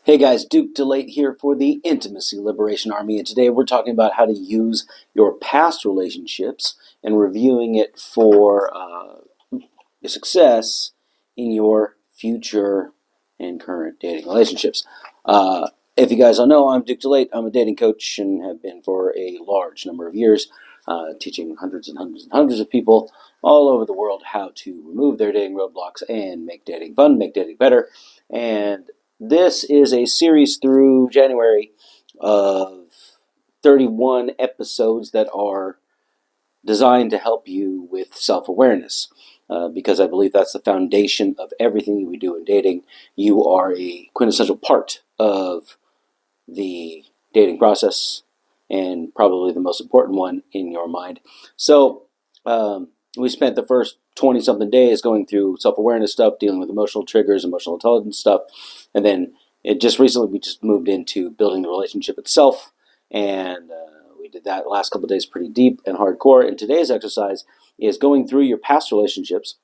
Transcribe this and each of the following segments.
Hey guys, Duke DeLate here for the Intimacy Liberation Army, and today we're talking about how to use your past relationships and reviewing it for success in your future and current dating relationships. If you guys don't know, I'm Duke DeLate. I'm a dating coach and have been for a large number of years, teaching hundreds and hundreds and hundreds of people all over the world how to remove their dating roadblocks and make dating fun, make dating better. And this is a series through January of 31 episodes that are designed to help you with self-awareness, because I believe that's the foundation of everything we do in dating. You are a quintessential part of the dating process and probably the most important one in your mind. So we spent the first 20-something days going through self-awareness stuff, dealing with emotional triggers, emotional intelligence stuff, and then we just moved into building the relationship itself, and we did that the last couple of days pretty deep and hardcore. And today's exercise is going through your past relationships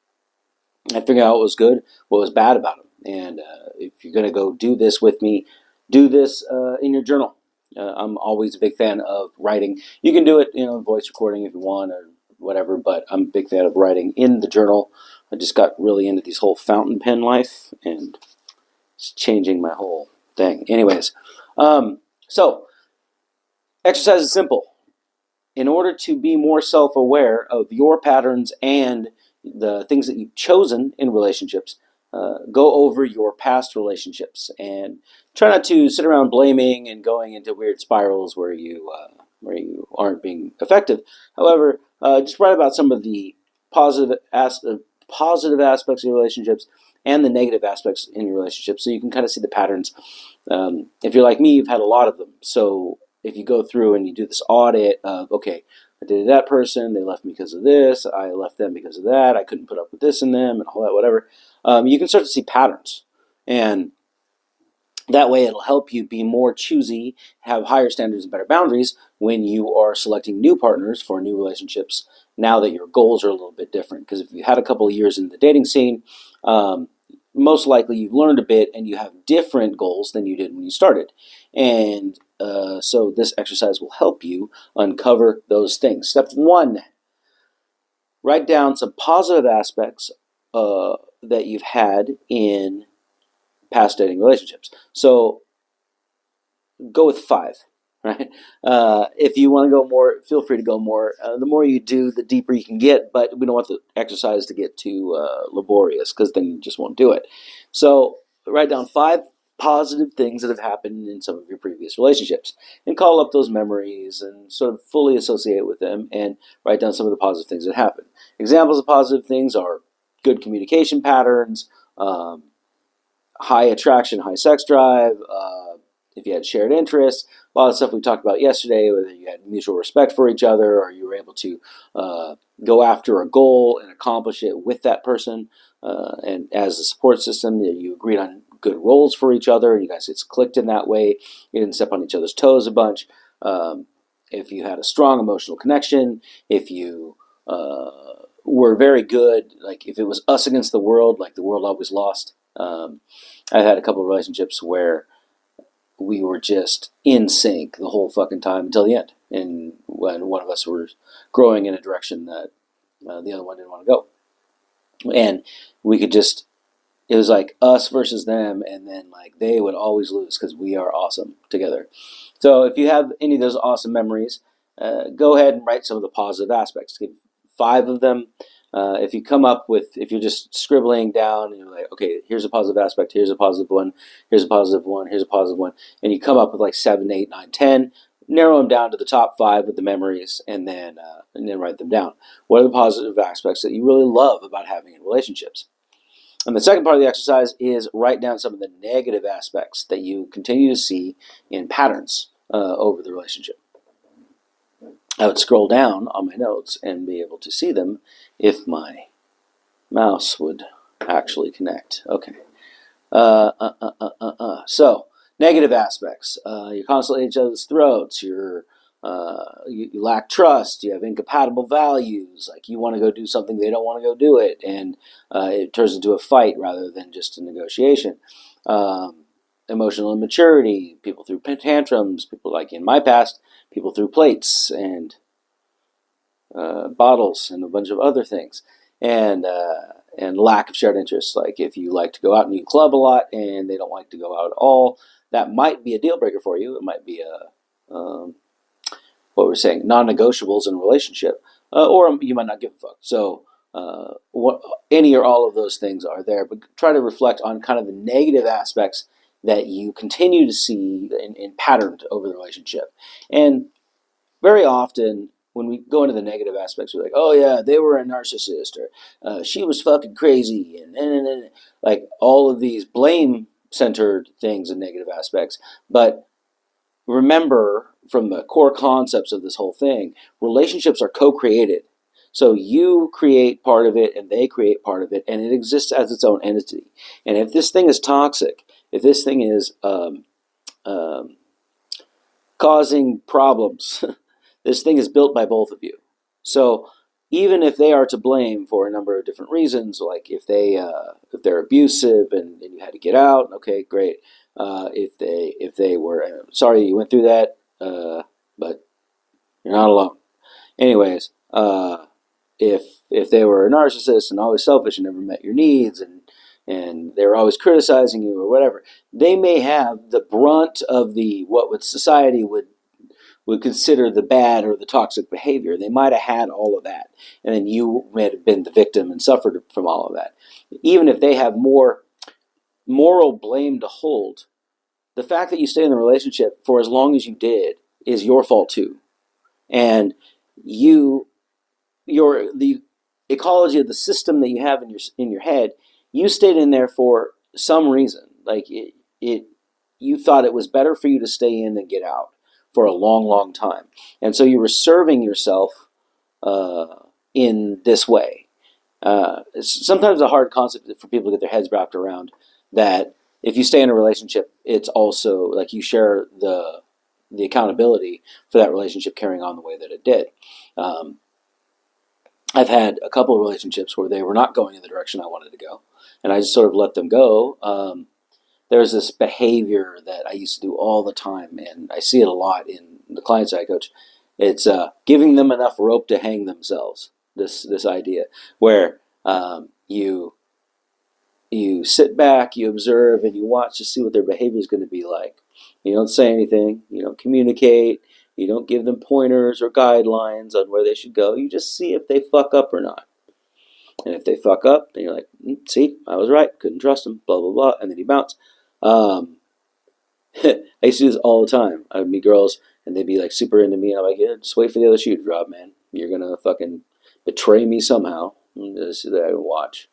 and figuring out what was good, what was bad about them. And if you're going to go do this with me, do this in your journal. I'm always a big fan of writing. You can do it, voice recording if you want or whatever, but I'm a big fan of writing in the journal. I just got really into this whole fountain pen life, and it's changing my whole thing. Anyways, so exercise is simple. In order to be more self-aware of your patterns and the things that you've chosen in relationships, go over your past relationships and try not to sit around blaming and going into weird spirals where you aren't being effective. However, just write about some of the positive aspects of your relationships and the negative aspects in your relationship, so you can kind of see the patterns. If you're like me, you've had a lot of them. So if you go through and you do this audit of, okay, I dated that person, they left me because of this, I left them because of that, I couldn't put up with this in them, and all that, whatever, you can start to see patterns. And that way it'll help you be more choosy, have higher standards and better boundaries when you are selecting new partners for new relationships, now that your goals are a little bit different. Because if you had a couple of years in the dating scene, most likely you've learned a bit and you have different goals than you did when you started. And so this exercise will help you uncover those things. Step one, write down some positive aspects that you've had in past dating relationships. So go with 5, right? If you want to go more, feel free to go more. The more you do, the deeper you can get, but we don't want the exercise to get too laborious, because then you just won't do it. So write down 5 positive things that have happened in some of your previous relationships and call up those memories and sort of fully associate with them and write down some of the positive things that happened. Examples of positive things are good communication patterns, high attraction, high sex drive, if you had shared interests, a lot of stuff we talked about yesterday, whether you had mutual respect for each other or you were able to go after a goal and accomplish it with that person. And as a support system, you agreed on good roles for each other, and you guys it's clicked in that way. You didn't step on each other's toes a bunch. If you had a strong emotional connection, if you were very good, like if it was us against the world, like the world always lost. I've had a couple of relationships where we were just in sync the whole fucking time until the end. And when one of us was growing in a direction that the other one didn't want to go. And we could just, it was like us versus them, and then like they would always lose because we are awesome together. So if you have any of those awesome memories, go ahead and write some of the positive aspects. Give 5 of them. If you come up with, if you're just scribbling down and you're like, okay, here's a positive aspect, here's a positive one, here's a positive one, here's a positive one, and you come up with like 7, 8, 9, 10, narrow them down to the top 5 with the memories, and then write them down. What are the positive aspects that you really love about having in relationships? And the second part of the exercise is write down some of the negative aspects that you continue to see in patterns over the relationship. I would scroll down on my notes and be able to see them if my mouse would actually connect. Okay. So, negative aspects. You're constantly at each other's throats. You lack trust. You have incompatible values. Like you want to go do something, they don't want to go do it. And it turns into a fight rather than just a negotiation. emotional immaturity. People threw tantrums. People, like in my past, people threw plates and bottles and a bunch of other things, and lack of shared interests. Like if you like to go out and you club a lot, and they don't like to go out at all, that might be a deal breaker for you. It might be a what we're saying, non-negotiables in a relationship, or you might not give a fuck. So what any or all of those things are there, but try to reflect on kind of the negative aspects that you continue to see in patterned over the relationship. And very often when we go into the negative aspects, we're like, oh yeah, they were a narcissist, or she was fucking crazy, and like all of these blame centered things and negative aspects. But remember, from the core concepts of this whole thing, relationships are co-created. So you create part of it and they create part of it, and it exists as its own entity. And if this thing is toxic, if this thing is um, causing problems, this thing is built by both of you. So even if they are to blame for a number of different reasons, like if they're abusive and you had to get out, okay, great. If they were sorry you went through that, but you're not alone. Anyways, if they were a narcissist and always selfish and never met your needs, and they were always criticizing you or whatever, they may have the brunt of the what would society would consider the bad or the toxic behavior. They might have had all of that, and then you may have been the victim and suffered from all of that. Even if they have more moral blame to hold, the fact that you stay in the relationship for as long as you did is your fault too. And you, the ecology of the system that you have in your head, you stayed in there for some reason. Like you thought it was better for you to stay in than get out for a long, long time, and so you were serving yourself in this way. It's sometimes a hard concept for people to get their heads wrapped around, that if you stay in a relationship, it's also like you share the accountability for that relationship carrying on the way that it did. Um, I've had a couple of relationships where they were not going in the direction I wanted to go, and I just sort of let them go. There's this behavior that I used to do all the time, and I see it a lot in the clients I coach. It's giving them enough rope to hang themselves. This idea where you sit back, you observe, and you watch to see what their behavior is going to be like. You don't say anything. You don't communicate. You don't give them pointers or guidelines on where they should go. You just see if they fuck up or not. And if they fuck up, then you're like, see, I was right. Couldn't trust them, blah, blah, blah. And then you bounce. Um, I used to do this all the time. I would meet girls, and they'd be like super into me. And I'm like, yeah, just wait for the other shoe to drop, man. You're going to fucking betray me somehow. And just sit there and watch.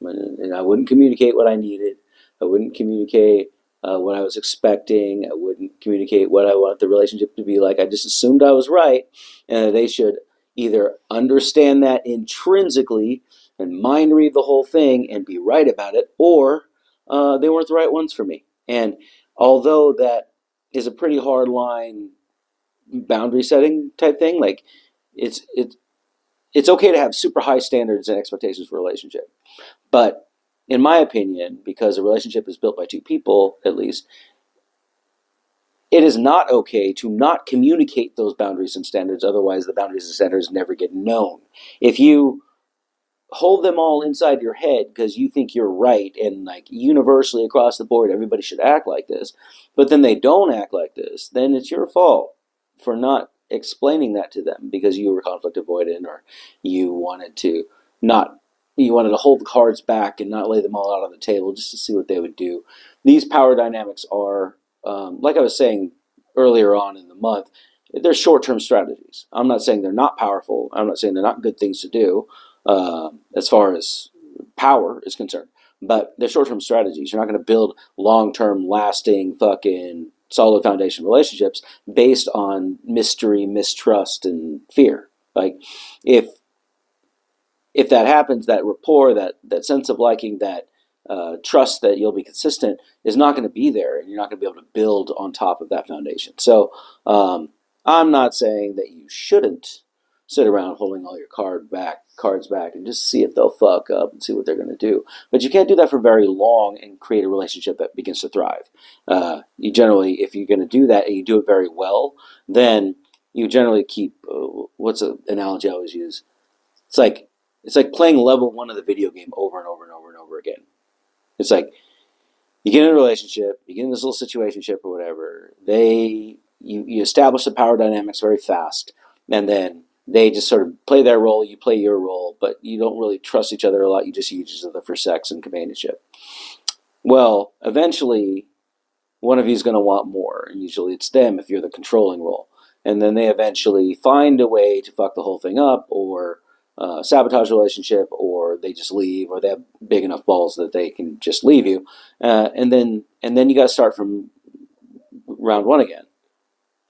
And I wouldn't communicate what I needed. I wouldn't communicate what I was expecting. I wouldn't communicate what I wanted the relationship to be like. I just assumed I was right, and they should either understand that intrinsically and mind read the whole thing and be right about it, or they weren't the right ones for me. And although that is a pretty hard line boundary setting type thing, like it's okay to have super high standards and expectations for a relationship. But in my opinion, because a relationship is built by two people, at least, it is not okay to not communicate those boundaries and standards. Otherwise, the boundaries and standards never get known. If you hold them all inside your head because you think you're right, and like universally across the board, everybody should act like this, but then they don't act like this, then it's your fault for not explaining that to them because you were conflict avoidant, or you wanted to not you wanted to hold the cards back and not lay them all out on the table just to see what they would do. These power dynamics are, like I was saying earlier on in the month, they're short-term strategies. I'm not saying they're not powerful. I'm not saying they're not good things to do as far as power is concerned. But they're short-term strategies. You're not going to build long-term, lasting, fucking solid foundation relationships based on mystery, mistrust, and fear. Like, if that happens, that rapport, that sense of liking, that trust that you'll be consistent is not going to be there, and you're not going to be able to build on top of that foundation. So I'm not saying that you shouldn't sit around holding all your cards back and just see if they'll fuck up and see what they're going to do. But you can't do that for very long and create a relationship that begins to thrive. You generally, if you're going to do that and you do it very well, then you generally keep, what's an analogy I always use? It's like playing level 1 of the video game over and over and over and over again. It's like you get in a relationship, you get in this little situationship or whatever. You establish the power dynamics very fast, and then they just sort of play their role, you play your role, but you don't really trust each other a lot. You just use each other for sex and companionship. Well, eventually, one of you is going to want more, and usually it's them if you're the controlling role. And then they eventually find a way to fuck the whole thing up, or sabotage the relationship, or they just leave, or they have big enough balls that they can just leave you, and then you got to start from round 1 again,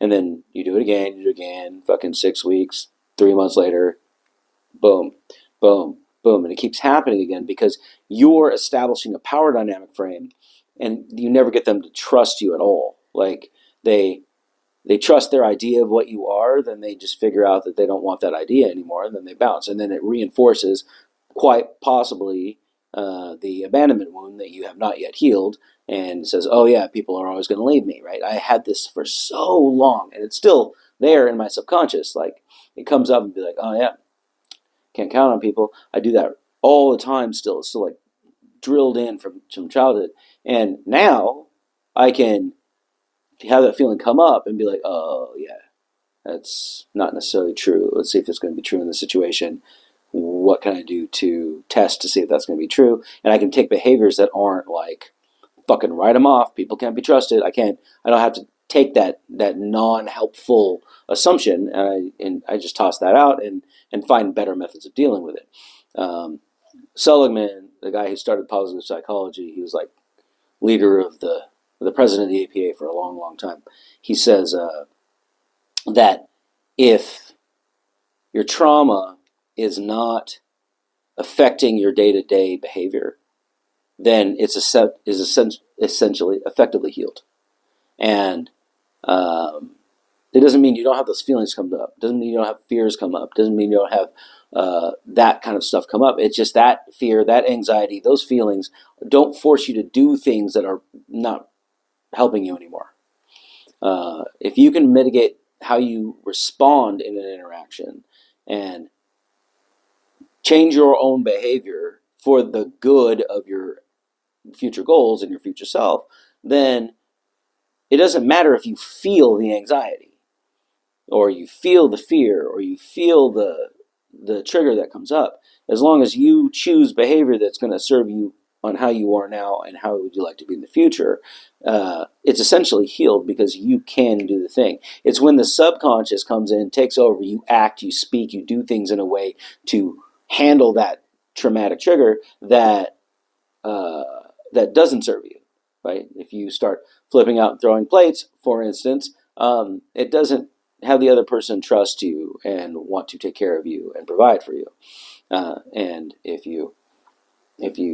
and then you do it again, you do it again. Fucking 6 weeks, 3 months later, boom, boom, boom, and it keeps happening again because you're establishing a power dynamic frame, and you never get them to trust you at all. Like they trust their idea of what you are, then they just figure out that they don't want that idea anymore, and then they bounce. And then it reinforces, quite possibly, the abandonment wound that you have not yet healed, and says, oh yeah, people are always going to leave me, right? I had this for so long, and it's still there in my subconscious. Like, it comes up and be like, oh yeah, can't count on people. I do that all the time still. It's still like drilled in from childhood. And now I can have that feeling come up and be like, oh yeah, that's not necessarily true. Let's see if it's going to be true in the situation. What can I do to test to see if that's going to be true? And I can take behaviors that aren't like fucking write them off. People can't be trusted. I don't have to take that non-helpful assumption, and I just toss that out and find better methods of dealing with it. Seligman, the guy who started positive psychology, he was like leader of the president of the APA for a long, long time. He says that if your trauma is not affecting your day-to-day behavior, then it's essentially effectively healed. And it doesn't mean you don't have those feelings come up. It doesn't mean you don't have fears come up. It doesn't mean you don't have that kind of stuff come up. It's just that fear, that anxiety, those feelings don't force you to do things that are not helping you anymore. If you can mitigate how you respond in an interaction and change your own behavior for the good of your future goals and your future self, then it doesn't matter if you feel the anxiety or you feel the fear or you feel the trigger that comes up. As long as you choose behavior that's going to serve you on how you are now and how would you like to be in the future, it's essentially healed because you can do the thing. It's when the subconscious comes in, takes over, you act, you speak, you do things in a way to handle that traumatic trigger that that doesn't serve you, right? If you start flipping out and throwing plates, for instance, it doesn't have the other person trust you and want to take care of you and provide for you. And if you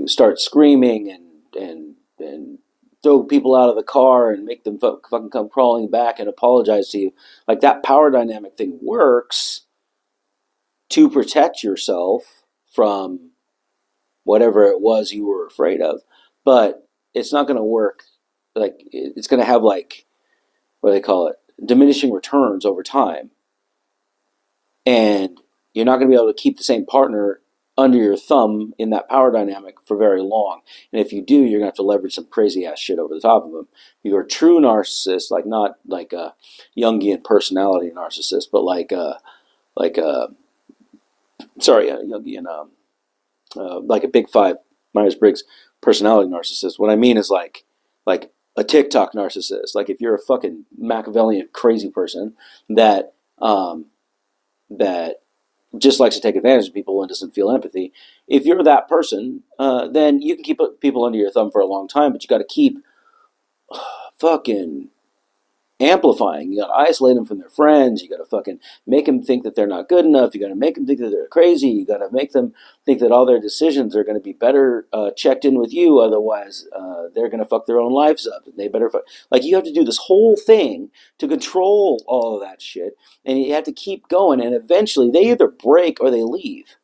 start screaming and throw people out of the car and make them fucking come crawling back and apologize to you, like that power dynamic thing works to protect yourself from whatever it was you were afraid of, but it's not going to work. Like, it's going to have, like, what do they call it, diminishing returns over time, and you're not going to be able to keep the same partner under your thumb in that power dynamic for very long. And if you do, you're going to have to leverage some crazy ass shit over the top of them. If you're a true narcissist, like not like a Jungian personality narcissist, but like a Jungian, like a Big Five Myers-Briggs personality narcissist. What I mean is like a TikTok narcissist. Like if you're a fucking Machiavellian crazy person that that just likes to take advantage of people and doesn't feel empathy. If you're that person, then you can keep people under your thumb for a long time, but you got to keep fucking amplifying. You got to isolate them from their friends. You got to fucking make them think that they're not good enough. You got to make them think that they're crazy. You got to make them think that all their decisions are going to be better checked in with you. Otherwise, they're going to fuck their own lives up. And they better like you have to do this whole thing to control all of that shit, and you have to keep going. And eventually, they either break or they leave.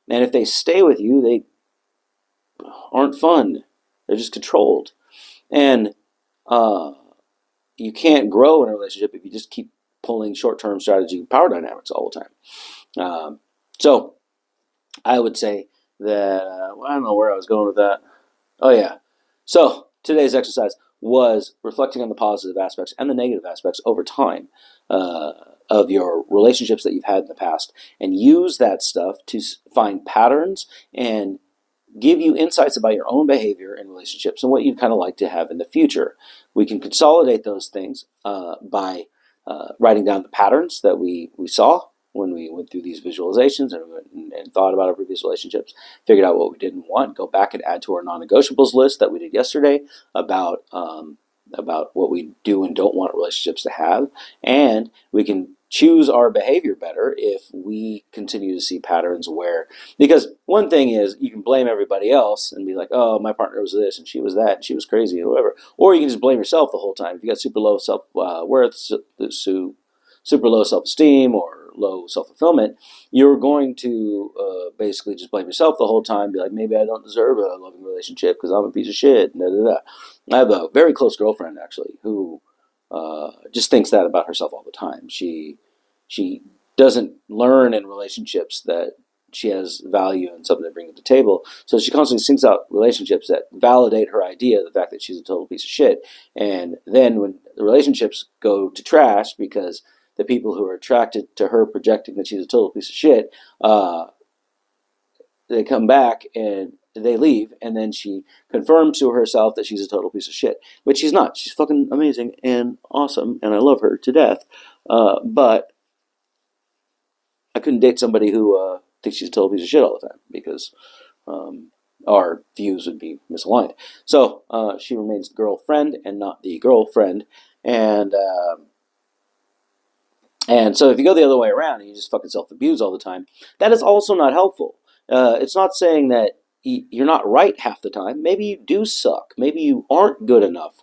And if they stay with you, they aren't fun. They're just controlled. And you can't grow in a relationship if you just keep pulling short-term strategy power dynamics all the time. So I would say that, I don't know where I was going with that. Oh, yeah. So today's exercise was reflecting on the positive aspects and the negative aspects over time of your relationships that you've had in the past, and use that stuff to find patterns and give you insights about your own behavior in relationships and what you'd kind of like to have in the future. We can consolidate those things by writing down the patterns that we saw when we went through these visualizations and thought about our previous relationships, figured out what we didn't want, go back and add to our non-negotiables list that we did yesterday about what we do and don't want relationships to have, and we can choose our behavior better if we continue to see patterns where, because one thing is you can blame everybody else and be like, oh, my partner was this and she was that and she was crazy or whatever, or you can just blame yourself the whole time. If you got super low self-worth, super low self-esteem, or low self-fulfillment, you're going to basically just blame yourself the whole time, be like, maybe I don't deserve a loving relationship because I'm a piece of shit. I have a very close girlfriend, actually, who just thinks that about herself all the time. She doesn't learn in relationships that she has value and something to bring to the table. So she constantly seeks out relationships that validate her idea of the fact that she's a total piece of shit. And then when the relationships go to trash because the people who are attracted to her projecting that she's a total piece of shit, they come back and they leave, and then she confirms to herself that she's a total piece of shit, but she's not. She's fucking amazing and awesome, and I love her to death. But I couldn't date somebody who thinks she's a total piece of shit all the time, because our views would be misaligned. So she remains the girlfriend and not the girlfriend, and so if you go the other way around and you just fucking self-abuse all the time, that is also not helpful. It's not saying that you're not right half the time. Maybe you do suck. Maybe you aren't good enough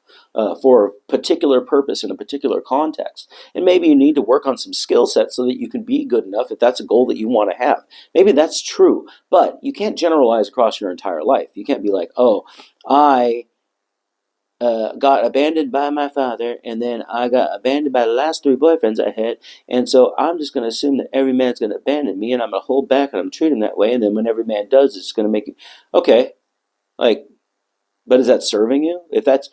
for a particular purpose in a particular context. And maybe you need to work on some skill sets so that you can be good enough if that's a goal that you want to have. Maybe that's true. But you can't generalize across your entire life. You can't be like, oh, I got abandoned by my father, and then I got abandoned by the last 3 boyfriends I had, and so I'm just going to assume that every man's going to abandon me, and I'm going to hold back, and I'm treating that way, and then when every man does, it's going to make you, okay, like, but is that serving you? If that's,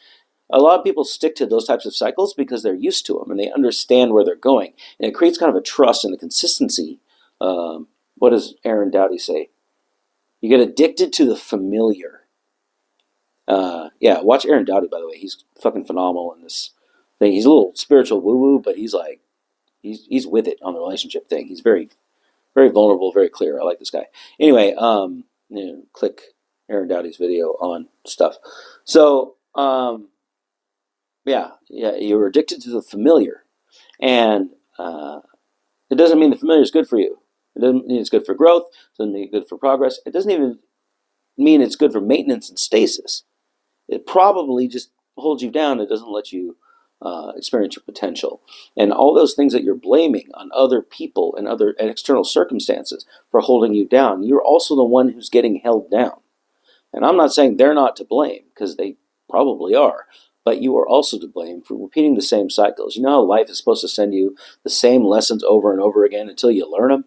a lot of people stick to those types of cycles because they're used to them, and they understand where they're going, and it creates kind of a trust and a consistency. What does Aaron Doughty say? You get addicted to the familiar. Yeah, watch Aaron Doughty, by the way. He's fucking phenomenal in this thing. He's a little spiritual woo-woo, but he's like, he's with it on the relationship thing. He's very, very vulnerable, very clear. I like this guy. Anyway, click Aaron Doughty's video on stuff. So, yeah, you're addicted to the familiar. And it doesn't mean the familiar is good for you. It doesn't mean it's good for growth. It doesn't mean it's good for progress. It doesn't even mean it's good for maintenance and stasis. It probably just holds you down. It doesn't let you experience your potential. And all those things that you're blaming on other people and other external circumstances for holding you down, you're also the one who's getting held down. And I'm not saying they're not to blame, because they probably are, but you are also to blame for repeating the same cycles. You know how life is supposed to send you the same lessons over and over again until you learn them?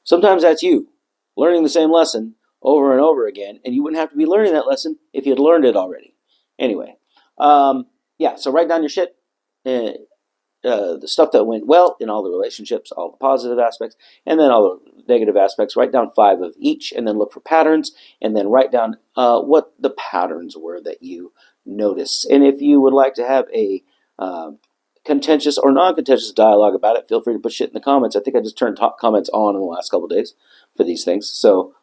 Sometimes that's you, learning the same lesson over and over again, and you wouldn't have to be learning that lesson if you had learned it already. Anyway, yeah, so write down your shit, the stuff that went well in all the relationships, all the positive aspects, and then all the negative aspects. Write down 5 of each, and then look for patterns, and then write down what the patterns were that you notice. And if you would like to have a contentious or non-contentious dialogue about it, feel free to put shit in the comments. I think I just turned comments on in the last couple of days for these things. So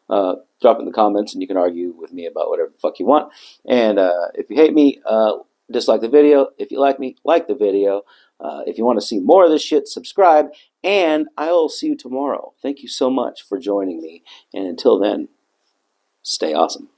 drop in the comments and you can argue with me about whatever the fuck you want. And if you hate me, dislike the video. If you like me, like the video. If you want to see more of this shit, subscribe. And I will see you tomorrow. Thank you so much for joining me. And until then, stay awesome.